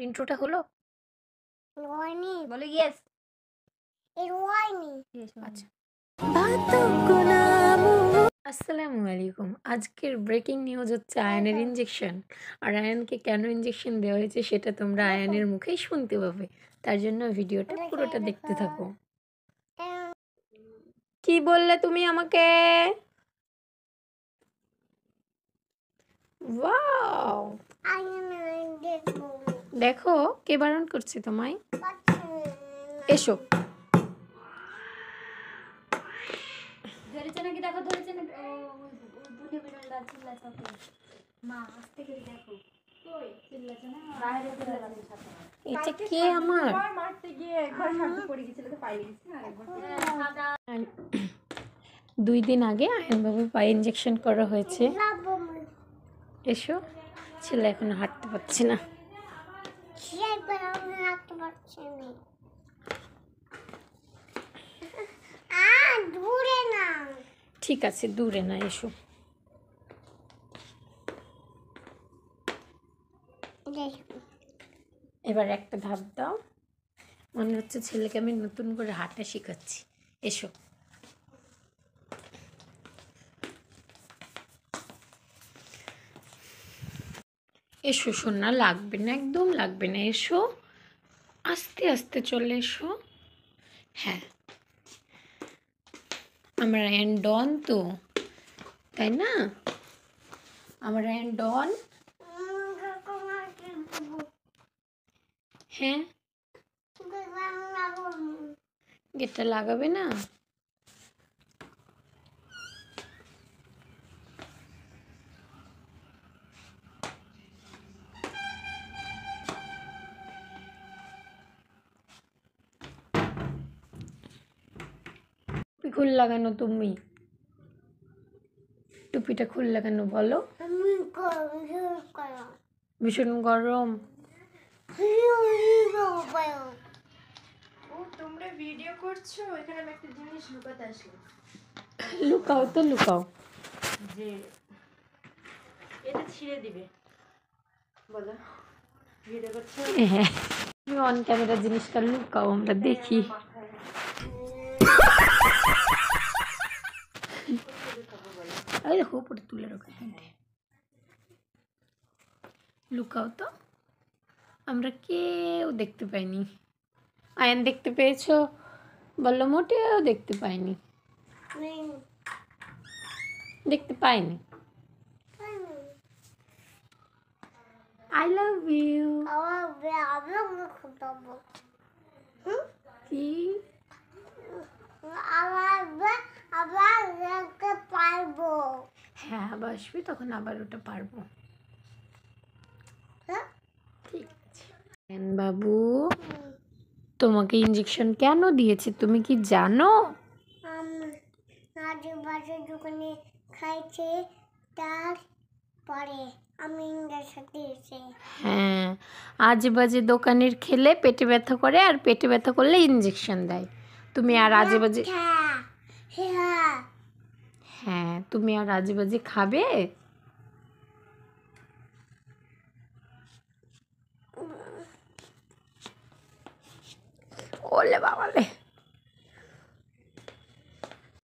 ইন্ট্রোটা হলো? হয়নি। বলো ইয়েস। হয়নি। আচ্ছা। আসসালামু আলাইকুম। আজকের ব্রেকিং নিউজ হচ্ছে আয়ানের ইনজেকশন। আর আয়ানকে কেন ইনজেকশন দেওয়া হয়েছে সেটা তোমরা আয়ানের মুখেই শুনতে পাবে। তার জন্য ভিডিওটা পুরোটা দেখতে থাকো। কি বললে তুমি আমাকে? ওয়াও, দেখো কে বারণ করছে তোমায়? এসো। ধরেছে নাকি দেখো, ধরেছে নাকি? বুঝে বেরোল চিল্লাচ্ছে মা, আস্তে করে দেখো। কই চিল্লাচ্ছে না, বাইরে চিল্লাচ্ছে সাথে। এটা কে আমার? মারতে গিয়ে একবার হাতে পড়ে গিয়েছিল তো পায়ে গেছে আর একবার। 2 দিন আগে আয়ান বাবু পায়ে ইনজেকশন করা হয়েছে। এসো। ছেলে এখনো হাঁটতে পারছে না। ঠিক আছে, দূরে না, এসো। এবার একটা ধাপ দাও। মনে হচ্ছে ছেলেকে আমি নতুন করে হাঁটা শেখাচ্ছি। এসো। এসো সোনা, লাগবে না, একদম লাগবে না। এসো, আস্তে আস্তে চলে এসো। হ্যাঁ, আমার আয়ান ডন তো, তাই না? আমার আয়ান ডন। হ্যাঁ, গেটটা লাগাবে না? খুল লাগানো তুমি, টুপিটা খুল লাগানো। বলো ভীষণ গরম। তোমরা ভিডিও করছো, এখানে আমি একটা জিনিস লুকাতে আসলাম। লুকাও তো, লুকাও। যে এটা ছিঁড়ে দিবে, বলো ভিডিও করছো? হ্যাঁ, তুমি অন ক্যামেরা জিনিসটা লুকাও, আমরা দেখি। এই দেখো উপরে তুলে রাখো, লুকাও তো, আমরা কেউ দেখতে পাইনি। আয়ান দেখতে পেয়েছো? বললো মোটেও দেখতে পাইনি। দেখতে পাইনি। I love you. কি? হ্যাঁ, আবার আসবি তখন আবার ওটা পারবো। ঠিক আছে। বাবু, তোমাকে ইনজেকশন কেন দিয়েছে তুমি কি জানো? দোকানে খাইছে, তারপরে আমি ইঞ্জেকশন দিয়েছি। হ্যাঁ, আজে বাজে দোকানের খেলে পেটে ব্যথা করে, আর পেটে ব্যথা করলে ইনজেকশন দেয়। তুমি আর আজে বাজে, হ্যাঁ তুমি আর আজে বাজে খাবে? ওলে বাবালে।